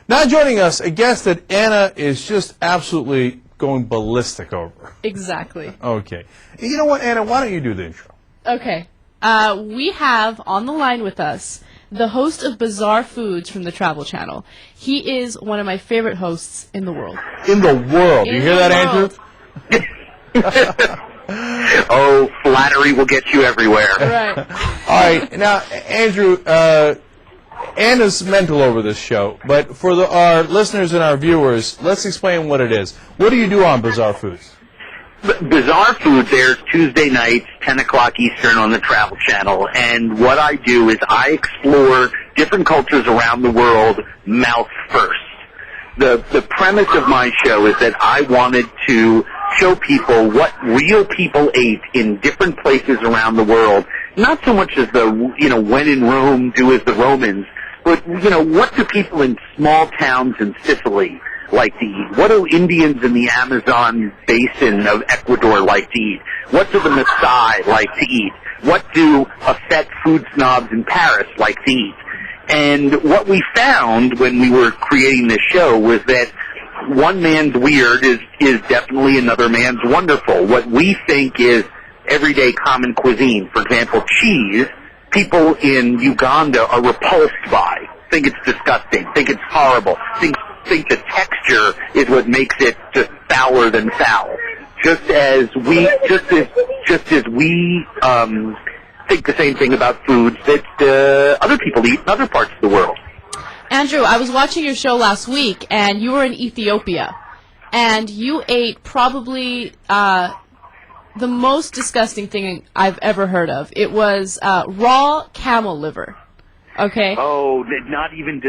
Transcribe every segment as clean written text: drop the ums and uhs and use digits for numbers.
Now joining us, a guest that Anna is just absolutely going ballistic over. Exactly. Okay. You know what, Anna, why don't you do the intro? Okay. We have on the line with us the host of Bizarre Foods from the Travel Channel. He is one of my favorite hosts in the world. In the world. You hear that, Andrew? Oh, flattery will get you everywhere. Right. All right. Now, Andrew, Anna's mental over this show, but for our listeners and our viewers, let's explain what it is. What do you do on Bizarre Foods? Bizarre Foods airs Tuesday nights, 10 o'clock Eastern on the Travel Channel, and what I do is I explore different cultures around the world mouth first. The premise of my show is that I wanted to show people what real people ate in different places around the world, not so much as when in Rome, do as the Romans, but, what do people in small towns in Sicily like to eat? What do Indians in the Amazon basin of Ecuador like to eat? What do the Maasai like to eat? What do effete food snobs in Paris like to eat? And what we found when we were creating this show was that one man's weird is definitely another man's wonderful. What we think is everyday common cuisine, for example, cheese, people in Uganda are repulsed by, think it's disgusting, think it's horrible, think the texture is what makes it just fouler than foul. Just as we think the same thing about foods that other people eat in other parts of the world. Andrew, I was watching your show last week, and you were in Ethiopia, and you ate probably the most disgusting thing I've ever heard of. It was raw camel liver. Okay. Oh, not even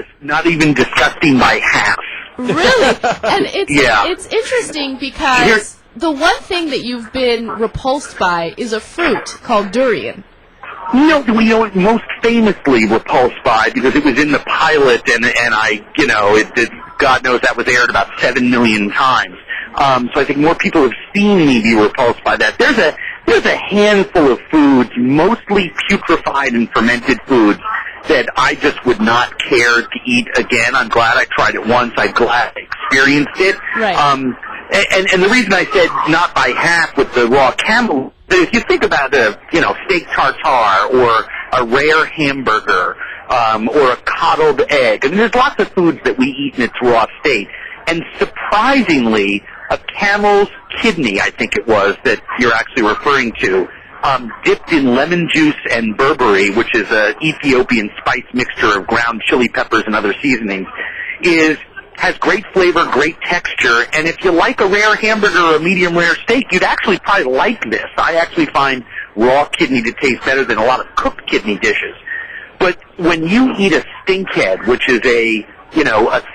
disgusting by half. Really? And it's interesting because the one thing that you've been repulsed by is a fruit called durian. We know it most famously repulsed by because it was in the pilot, and God knows that was aired about 7 million times. So I think more people have seen me be repulsed by that. There's a handful of foods, mostly putrefied and fermented foods, that I just would not care to eat again. I'm glad I tried it once. I'm glad I experienced it. Right. And the reason I said not by half with the raw camel, if you think about a steak tartare or a rare hamburger or a coddled egg, I mean, there's lots of foods that we eat in its raw state. And surprisingly, a camel's kidney, I think it was, that you're actually referring to, dipped in lemon juice and berbere, which is an Ethiopian spice mixture of ground chili peppers and other seasonings, has great flavor, great texture, and if you like a rare hamburger or a medium rare steak, you'd actually probably like this. I actually find raw kidney to taste better than a lot of cooked kidney dishes. But when you eat a stinkhead, which is a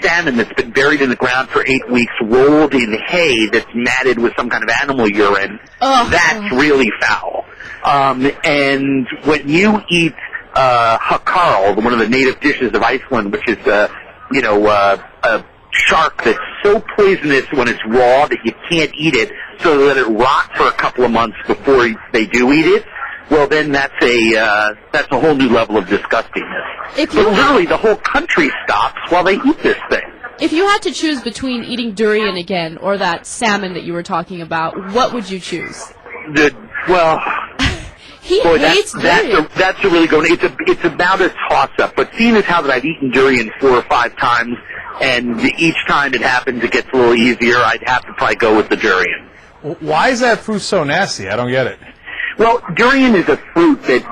salmon that's been buried in the ground for 8 weeks, rolled in hay that's matted with some kind of animal urine, that's really foul. And when you eat hakarl, one of the native dishes of Iceland, which is a shark that's so poisonous when it's raw that you can't eat it, so let it rot for a couple of months before they do eat it, well, then that's a whole new level of disgustingness. But literally, the whole country stops while they eat this thing. If you had to choose between eating durian again or that salmon that you were talking about, what would you choose? He hates durian. That's a really good one. It's about a toss-up. But seeing as how that I've eaten durian 4 or 5 times, and each time it happens it gets a little easier, I'd have to probably go with the durian. Why is that fruit so nasty? I don't get it. Well, durian is a fruit that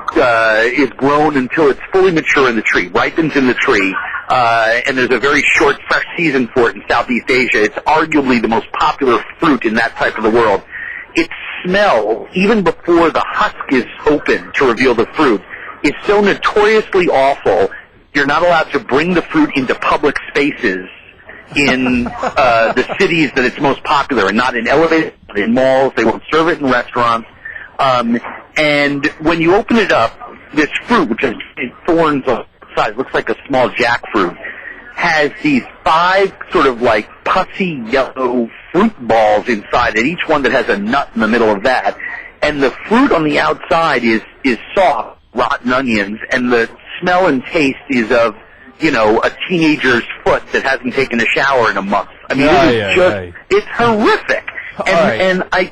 is grown until it's fully mature in the tree, ripens in the tree, and there's a very short, fresh season for it in Southeast Asia. It's arguably the most popular fruit in that type of the world. Its smell, even before the husk is open to reveal the fruit, is so notoriously awful, you're not allowed to bring the fruit into public spaces in the cities that it's most popular in, not in elevators, in malls. They won't serve it in restaurants. And when you open it up, this fruit, which has thorns on the side, looks like a small jackfruit, has these 5 sort of like pussy yellow fruit balls inside it, each one that has a nut in the middle of that. And the fruit on the outside is soft, rotten onions, and the smell and taste is of a teenager's foot that hasn't taken a shower in a month. I mean, it's horrific. And I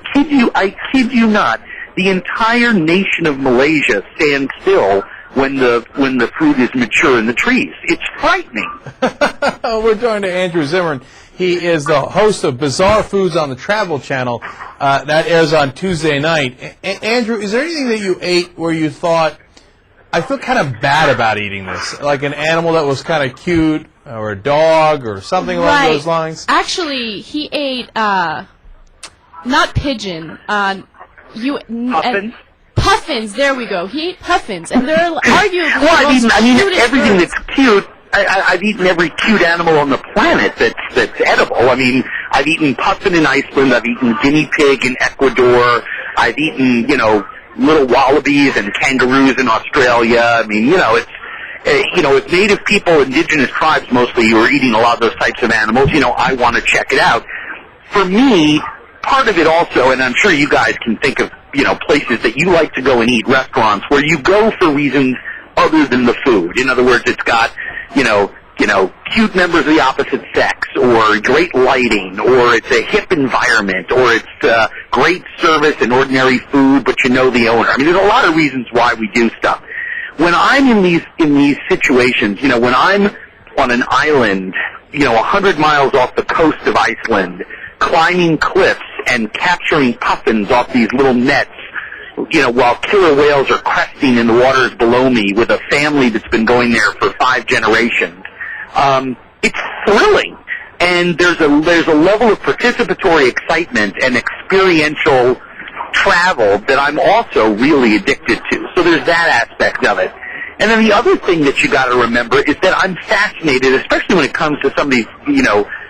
kid you not, the entire nation of Malaysia stands still when the fruit is mature in the trees. It's frightening. We're talking to Andrew Zimmern. He is the host of Bizarre Foods on the Travel Channel. That airs on Tuesday night. Andrew, is there anything that you ate where you thought, I feel kind of bad about eating this? Like an animal that was kind of cute, or a dog, or something along those lines? Actually, he ate, not pigeon, Puffins? Puffins, there we go. He ate puffins, and they're arguably I mean everything that's cute. I've eaten every cute animal on the planet that's edible. I mean, I've eaten puffin in Iceland. I've eaten guinea pig in Ecuador. I've eaten, little wallabies and kangaroos in Australia. I mean, it's native people, indigenous tribes mostly, who are eating a lot of those types of animals. I want to check it out. For me, part of it also, and I'm sure you guys can think of, places that you like to go and eat, restaurants where you go for reasons other than the food. In other words, it's got, cute members of the opposite sex, or great lighting, or it's a hip environment, or it's great service and ordinary food, but you know the owner. I mean, there's a lot of reasons why we do stuff. When I'm in these situations, when I'm on an island, 100 miles off the coast of Iceland, climbing cliffs and capturing puffins off these little nets, while killer whales are cresting in the waters below me with a family that's been going there for 5 generations. It's thrilling, and there's a level of participatory excitement and experiential travel that I'm also really addicted to. So there's that aspect of it. And then the other thing that you got to remember is that I'm fascinated, especially when it comes to some of these,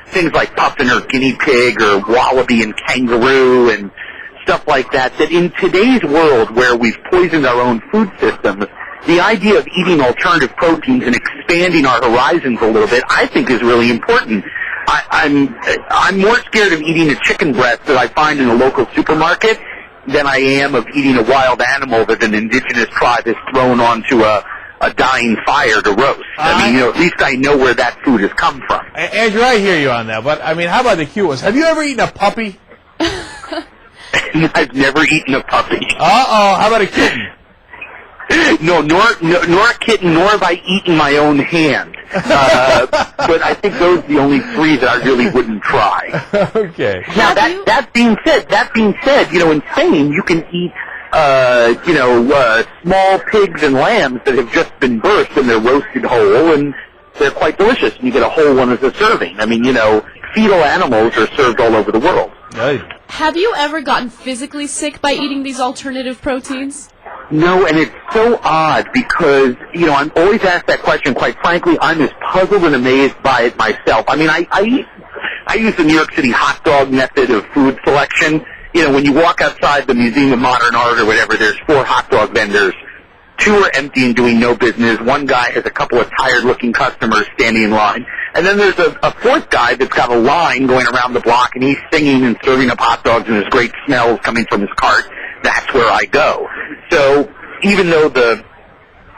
things like puffin or guinea pig or wallaby and kangaroo and stuff like that in today's world where we've poisoned our own food systems, the idea of eating alternative proteins and expanding our horizons a little bit, I think, is really important. I'm more scared of eating a chicken breast that I find in a local supermarket than I am of eating a wild animal that an indigenous tribe has thrown onto a dying fire to roast. I mean, at least I know where that food has come from. Andrew, I hear you on that, but I mean, how about the cute ones? Have you ever eaten a puppy? I've never eaten a puppy. How about a kitten? No, nor a kitten, nor have I eaten my own hand. But I think those are the only 3 that I really wouldn't try. Okay. Now that being said, in Spain you can eat small pigs and lambs that have just been birthed and they're roasted whole, and they're quite delicious. And you get a whole one as a serving. I mean, fetal animals are served all over the world. Right. Have you ever gotten physically sick by eating these alternative proteins? No, and it's so odd because, I'm always asked that question. Quite frankly, I'm as puzzled and amazed by it myself. I mean, I use the New York City hot dog method of food selection. When you walk outside the Museum of Modern Art or whatever, there's 4 hot dog vendors. 2 are empty and doing no business. One guy has a couple of tired-looking customers standing in line. And then there's a 4th guy that's got a line going around the block, and he's singing and serving up hot dogs, and there's great smells coming from his cart. That's where I go. So even though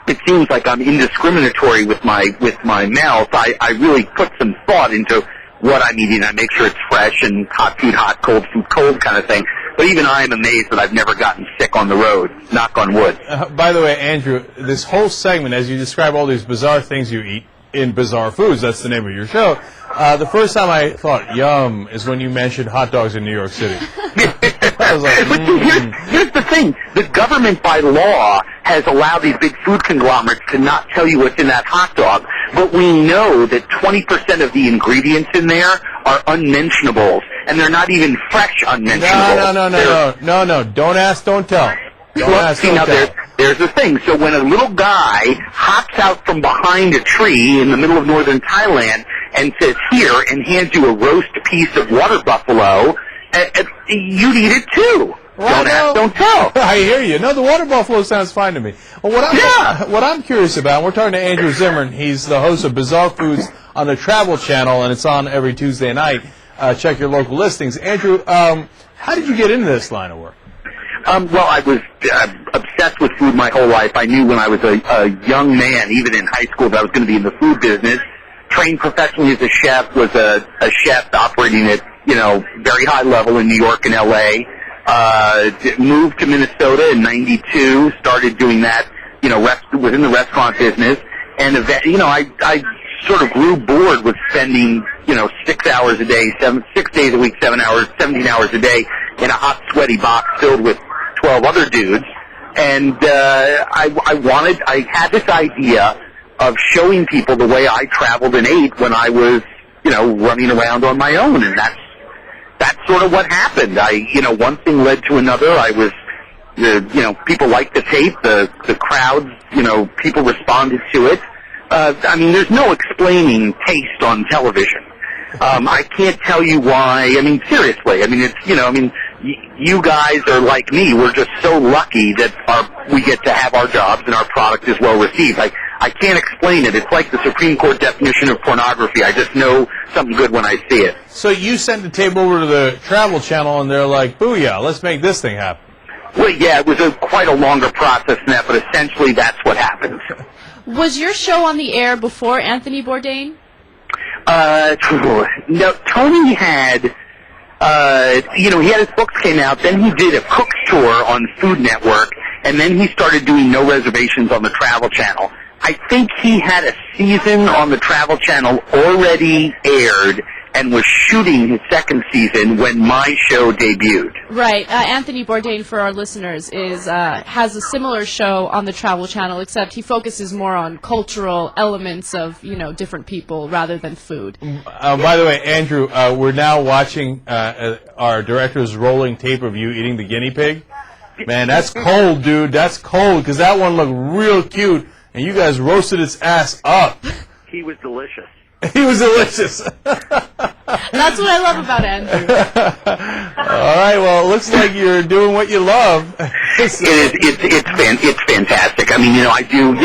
it seems like I'm indiscriminatory with my mouth, I really put some thought into what I'm eating. I make sure it's fresh and hot food hot, cold food cold kind of thing. But even I am amazed that I've never gotten sick on the road. Knock on wood. By the way, Andrew, this whole segment, as you describe all these bizarre things you eat in Bizarre Foods, that's the name of your show, the first time I thought, yum, is when you mentioned hot dogs in New York City. I was like, But here's the thing. The government, by law, has allowed these big food conglomerates to not tell you what's in that hot dog. But we know that 20% of the ingredients in there are unmentionables, and they're not even fresh unmentionables. No. Don't ask, don't tell. There's the thing. So when a little guy hops out from behind a tree in the middle of northern Thailand and says, here, and hands you a roast piece of water buffalo, you'd eat it too. Don't ask, don't tell. I hear you. No, the water buffalo sounds fine to me. Well, what I'm curious about, we're talking to Andrew Zimmern. He's the host of Bizarre Foods on the Travel Channel, and it's on every Tuesday night. Check your local listings. Andrew, how did you get into this line of work? Well, I was obsessed with food my whole life. I knew when I was a young man, even in high school, that I was going to be in the food business. Trained professionally as a chef, was a chef operating at, very high level in New York and L.A. Moved to Minnesota in '92, started doing that, within the restaurant business. And, I sort of grew bored with spending, 6 hours a day, 6 days a week, 17 hours a day in a hot, sweaty box filled with 12 other dudes. And I had this idea of showing people the way I traveled and ate when I was, running around on my own. And that's sort of what happened. One thing led to another. I was, people liked the tape, the crowds, people responded to it. There's no explaining taste on television. I can't tell you why. Seriously. You guys are like me. We're just so lucky that we get to have our jobs and our product is well received. I can't explain it. It's like the Supreme Court definition of pornography. I just know something good when I see it. So you sent the tape over to the Travel Channel, and they're like, booyah, let's make this thing happen. Well, yeah, it was quite a longer process than that, but essentially that's what happened. Was your show on the air before Anthony Bourdain? No, Tony had, he had his books came out, then he did a cook tour on Food Network, and then he started doing No Reservations on the Travel Channel. I think he had a season on the Travel Channel already aired and was shooting his second season when my show debuted. Right. Anthony Bourdain, for our listeners, has a similar show on the Travel Channel, except he focuses more on cultural elements of, different people rather than food. By the way, Andrew, we're now watching our director's rolling tape of you eating the guinea pig. Man, that's cold, dude. That's cold, because that one looked real cute, and you guys roasted its ass up. He was delicious. He was delicious. That's what I love about Andrew. All right, well, it looks like you're doing what you love. It's fantastic. I do,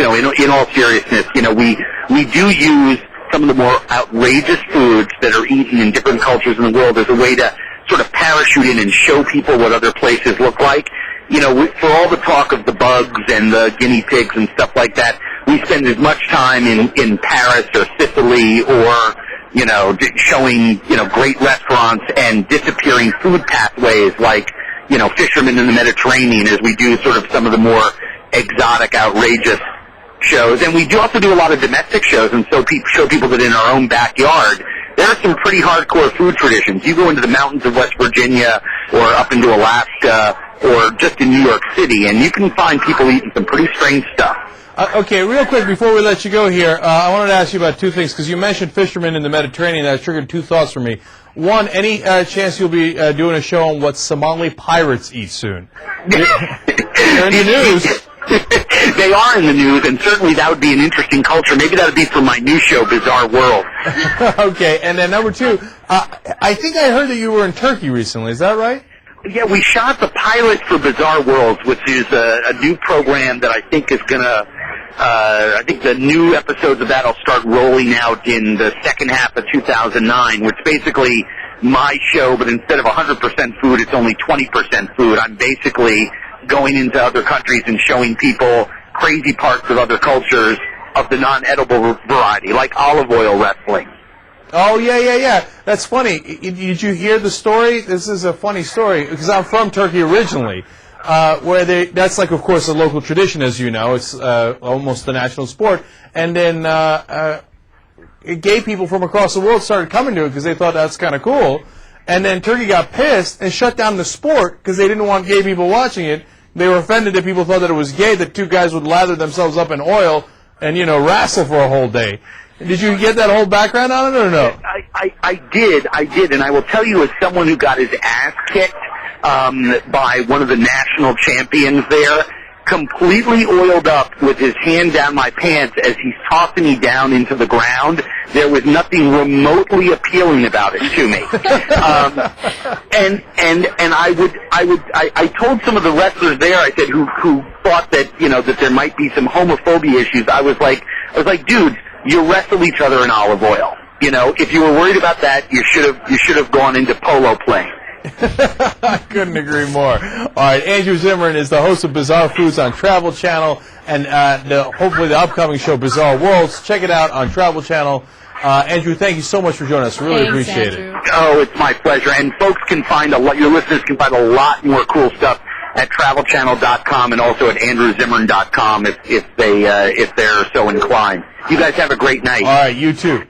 in all seriousness, we do use some of the more outrageous foods that are eaten in different cultures in the world as a way to sort of parachute in and show people what other places look like. For all the talk of the bugs and the guinea pigs and stuff like that, we spend as much time in Paris or Sicily or, showing, great restaurants and disappearing food pathways like, fishermen in the Mediterranean as we do sort of some of the more exotic, outrageous shows. And we do also do a lot of domestic shows, and so show people that in our own backyard, there are some pretty hardcore food traditions. You go into the mountains of West Virginia or up into Alaska or just in New York City, and you can find people eating some pretty strange stuff. Okay, real quick before we let you go here, I wanted to ask you about two things, because you mentioned fishermen in the Mediterranean. That triggered two thoughts for me. One, any chance you'll be doing a show on what Somali pirates eat soon? They're in the news. They are in the news, and certainly that would be an interesting culture. Maybe that would be for my new show, Bizarre World. Okay, and then number two, I think I heard that you were in Turkey recently. Is that right? Yeah, we shot the pilot for Bizarre Worlds, which is a new program that I think is going to, I think the new episodes of that will start rolling out in the second half of 2009, which basically my show, but instead of 100% food, it's only 20% food. I'm basically going into other countries and showing people crazy parts of other cultures of the non-edible variety, like olive oil wrestling. Oh, yeah. That's funny. Did you hear the story? This is a funny story, because I'm from Turkey originally, where that's like, of course, a local tradition, as you know. It's almost the national sport. And then gay people from across the world started coming to it because they thought that's kind of cool. And then Turkey got pissed and shut down the sport because they didn't want gay people watching it. They were offended that people thought that it was gay, that two guys would lather themselves up in oil and, wrestle for a whole day. Did you get that whole background on it or no? I did, and I will tell you, as someone who got his ass kicked by one of the national champions there, completely oiled up with his hand down my pants as he's tossing me down into the ground, there was nothing remotely appealing about it to me. I told some of the wrestlers there, I said, who thought that, that there might be some homophobia issues, I was like, dudes, you wrestle each other in olive oil. If you were worried about that, you should have gone into polo playing. I couldn't agree more. All right, Andrew Zimmern is the host of Bizarre Foods on Travel Channel, and hopefully the upcoming show, Bizarre Worlds. Check it out on Travel Channel. Andrew, thank you so much for joining us. Really Thanks, appreciate Andrew. it. Oh, it's my pleasure. And folks can find your listeners can find a lot more cool stuff at travelchannel.com and also at andrewzimmern.com if they're so inclined. You guys have a great night. All right, you too.